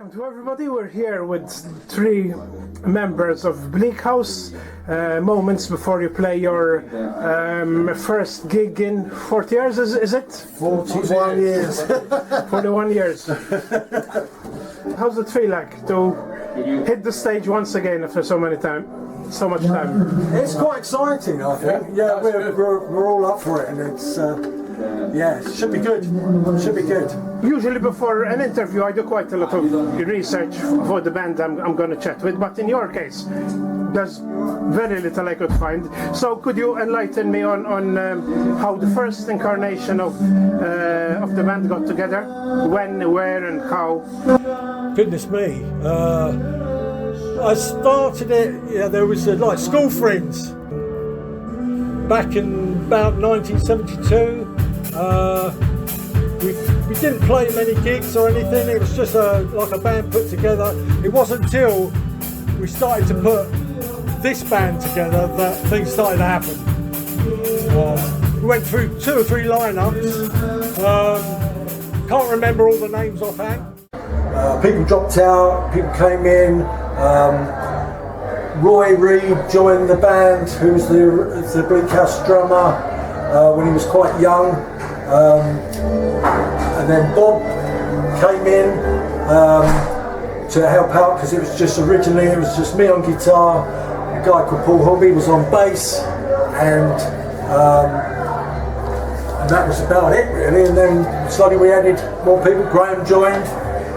Welcome to everybody. We're here with three members of Bleak House. Moments before you play your first gig in 40 years, is it? 41 years. 41 years. How's it feel like to hit the stage once again after so much time? It's quite exciting, I think. Yeah, we're all up for it, and it's it should be good. Should be good. Usually before an interview I do quite a lot of research for the band I'm going to chat with, but in your case there's very little I could find. So could you enlighten me on how the first incarnation of the band got together? When, where and how? Goodness me. I started it, there was like school friends back in about 1972. We didn't play many gigs or anything, it was just like a band put together. It wasn't until we started to put this band together that things started to happen. We went through 2 or 3 lineups, can't remember all the names offhand. People dropped out, people came in. Roy Reed joined the band, who's the Bleak House drummer, when he was quite young. And then Bob came in to help out, because it was just me on guitar, a guy called Paul Hobby was on bass, and that was about it really. And then slowly we added more people. Graham joined.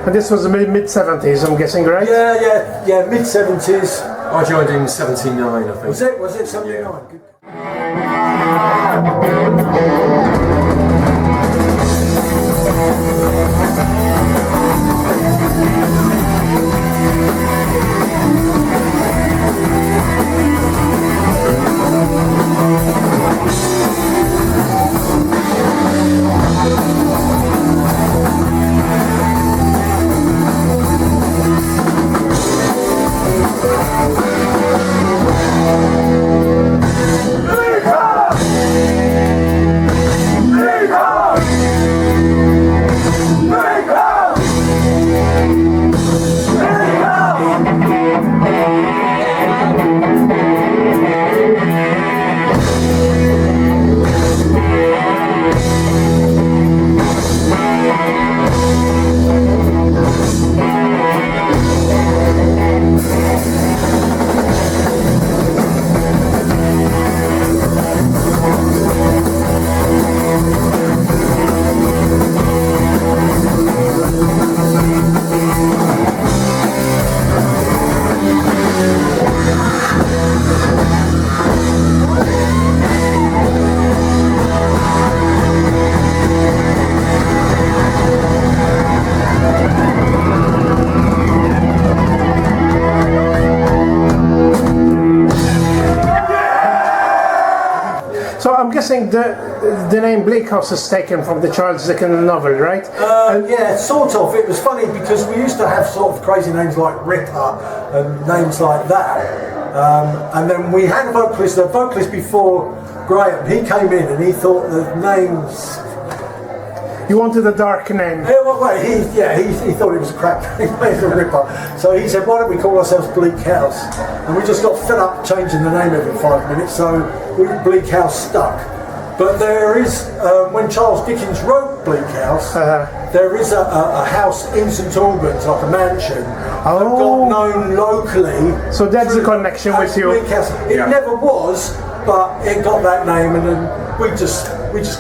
And this was the mid-70s, I'm guessing, right? Yeah, mid-70s. I joined in 79, I think. Was it 79? Good. So I'm guessing the name Bleak House is taken from the Charles Dickens novel, right? Yeah, sort of. It was funny because we used to have sort of crazy names like Ripper and names like that. And then we had a vocalist before Graham. He came in and he thought the names... You wanted a dark name. He thought it was a crap name, a Ripper. So he said, why don't we call ourselves Bleak House? And we just got fed up changing the name every 5 minutes, so Bleak House stuck. But there is, when Charles Dickens wrote Bleak House, there is a house in St Albans, like a mansion, that got known locally. So that's the connection with you. Bleak House. It never was, but it got that name, and then we just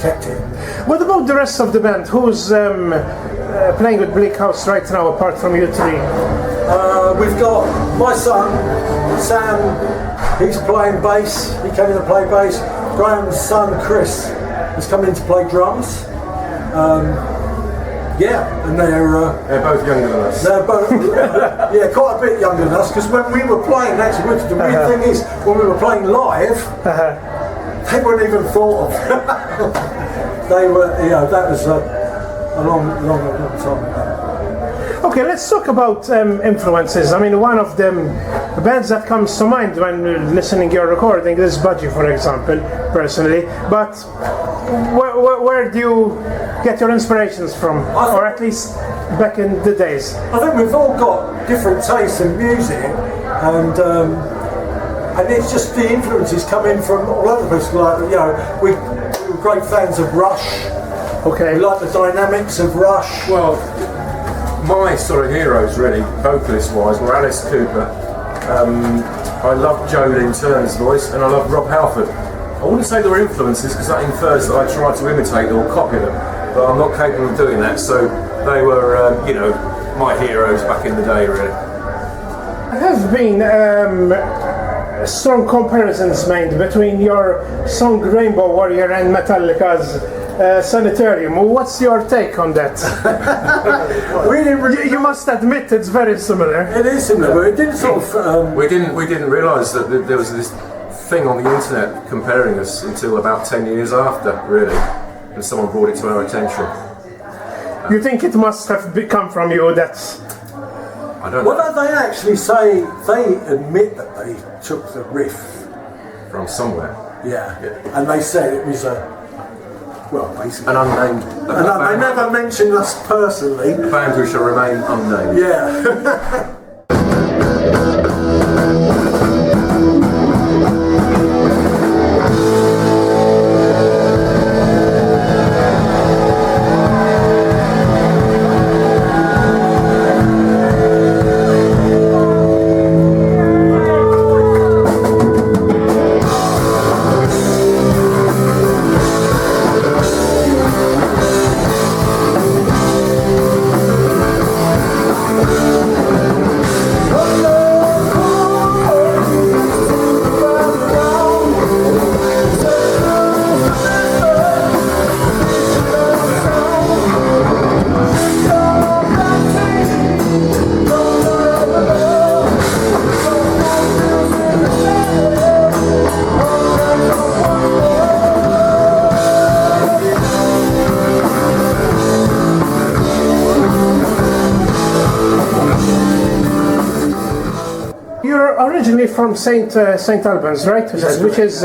kept it. What about the rest of the band? Who's playing with Bleak House right now, apart from you three? We've got my son, Sam, he's playing bass. He came in to play bass. Graham's son, Chris, is coming in to play drums. And they're both younger than us. They're both, quite a bit younger than us, because when we were playing, actually, the weird thing is, when we were playing live, they weren't even thought of. They were, that was a long time ago. Okay, let's talk about influences. I mean, one of them bands that comes to mind when listening your recording is Budgie, for example, personally. But where do you get your inspirations from, or at least back in the days? I think we've all got different tastes in music, and it's just the influences come in from all over the place. Like, you know, we were great fans of Rush. Okay. We like the dynamics of Rush. Well, my sort of heroes, really, vocalist-wise, were Alice Cooper. I love Joe Lynn Turner's voice, and I love Rob Halford. I wouldn't say they were influences because that infers that I tried to imitate or copy them, but I'm not capable of doing that. So they were, you know, my heroes back in the day, really. There have been strong comparisons made between your song Rainbow Warrior and Metallica's Sanitarium. What's your take on that? You must admit it's very similar. It is similar, but it didn't sort of. We didn't realise that there was this thing on the internet comparing us until about 10 years after, really, and someone brought it to our attention. You think it must have come from you? That's. I don't know. What did they actually say? They admit that they took the riff From somewhere. Yeah. And they said it was well, basically. An unnamed. And they never mentioned us personally. A band who shall remain unnamed. Yeah. Originally from St. Albans, right? Yes, which is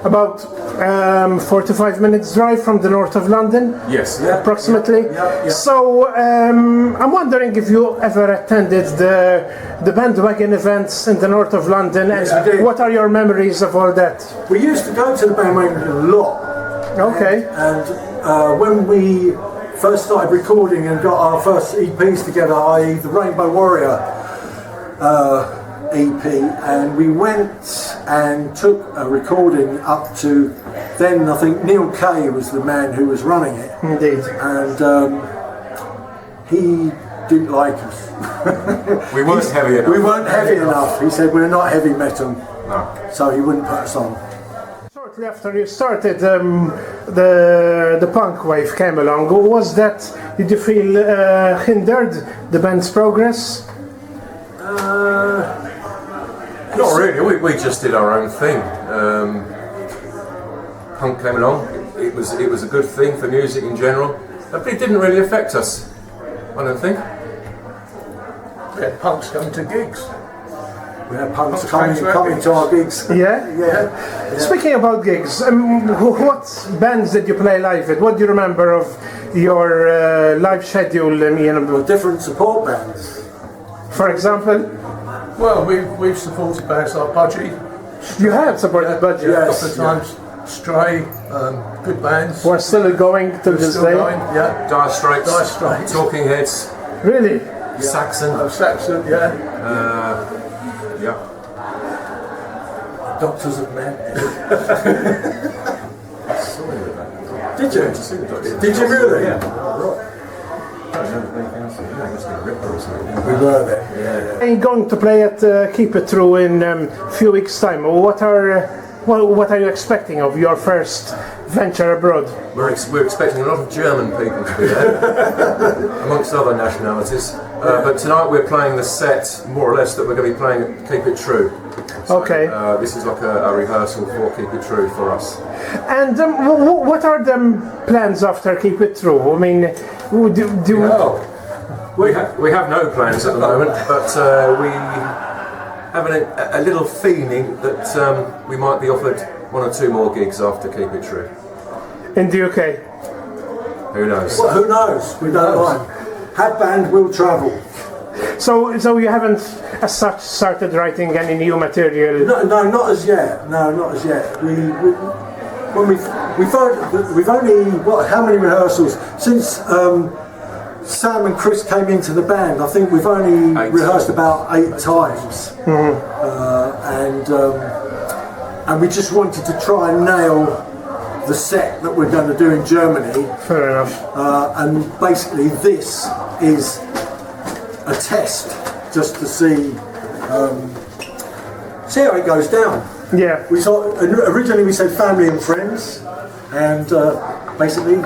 about 45 minutes drive from the north of London. Yes. Approximately. Yeah. So I'm wondering if you ever attended the bandwagon events in the north of London, Yes, I did. and what are your memories of all that? We used to go to the bandwagon a lot. Okay. And when we first started recording and got our first EPs together, i.e. the Rainbow Warrior EP, and we went and took a recording up to then I think Neil Kay was the man who was running it. Indeed. And he didn't like us. We weren't heavy enough. We weren't heavy enough. He said we're not heavy metal. No. So he wouldn't put us on. Shortly after you started, the punk wave came along. Was that, did you feel hindered the band's progress? Not really. We just did our own thing. Punk came along. It was a good thing for music in general, but it didn't really affect us. I don't think. We had punks coming to gigs. We had punks coming to our gigs. Yeah? Speaking about gigs, what bands did you play live with? What do you remember of your live schedule? Different support bands. For example? Well, we've supported bands like Budgie. You have supported Budgie? A couple of times. Stray, good bands. We're still going to this Still day? going, yeah. Dire Straits. Dire Straits. Talking Heads. Really? Saxon. Saxon, yeah. Yeah. Doctors of Madness. Did you? Did you really? Yeah. We were there. I'm going to play at Keep It True in a few weeks' time. What are you expecting of your first venture abroad? We're expecting a lot of German people to be there, amongst other nationalities. But tonight we're playing the set, more or less, that we're going to be playing at Keep It True. So, okay. This is like a rehearsal for Keep It True for us. And what are the plans after Keep It True? I mean, We have no plans at the moment, but we have a little feeling that we might be offered 1 or 2 more gigs after Keep It True. In the UK? Who knows? Well, who knows? We don't mind. Had band will travel. So you haven't, as such, started writing any new material? No, not as yet. No, not as yet. We've only how many rehearsals since Sam and Chris came into the band? I think we've only 8. rehearsed about 8 times, and we just wanted to try and nail the set that we're going to do in Germany. Fair enough. And basically, this is a test just to see how it goes down. Yeah. Originally we said family and friends, and basically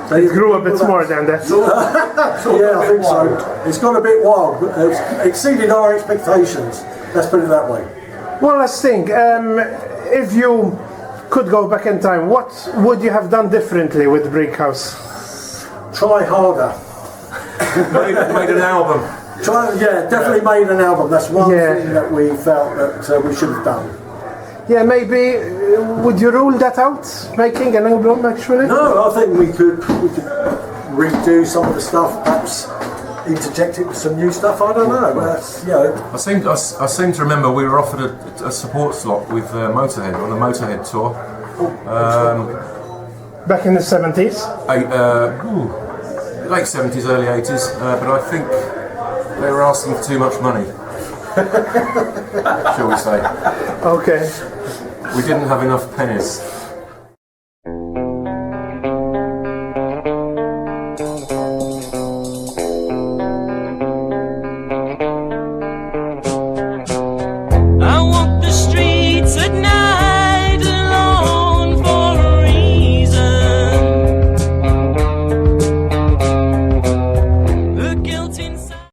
they Grew a bit more than that. Yeah, I think so. It's gone a bit wild, but it's exceeded our expectations. Let's put it that way. One last thing. If you could go back in time, what would you have done differently with Bleak House? Try harder. made an album. Definitely made an album. That's one thing that we felt that we should have done. Yeah, maybe. Would you rule that out? Making an album, actually? No, I think we could redo some of the stuff, perhaps interject it with some new stuff. I don't know. That's, I seem to remember we were offered a support slot with Motorhead on the Motorhead tour. Back in the 70s? Late 70s, early 80s, but I think they were asking for too much money. Shall we say? Okay. We didn't have enough pennies. I walk the streets at night.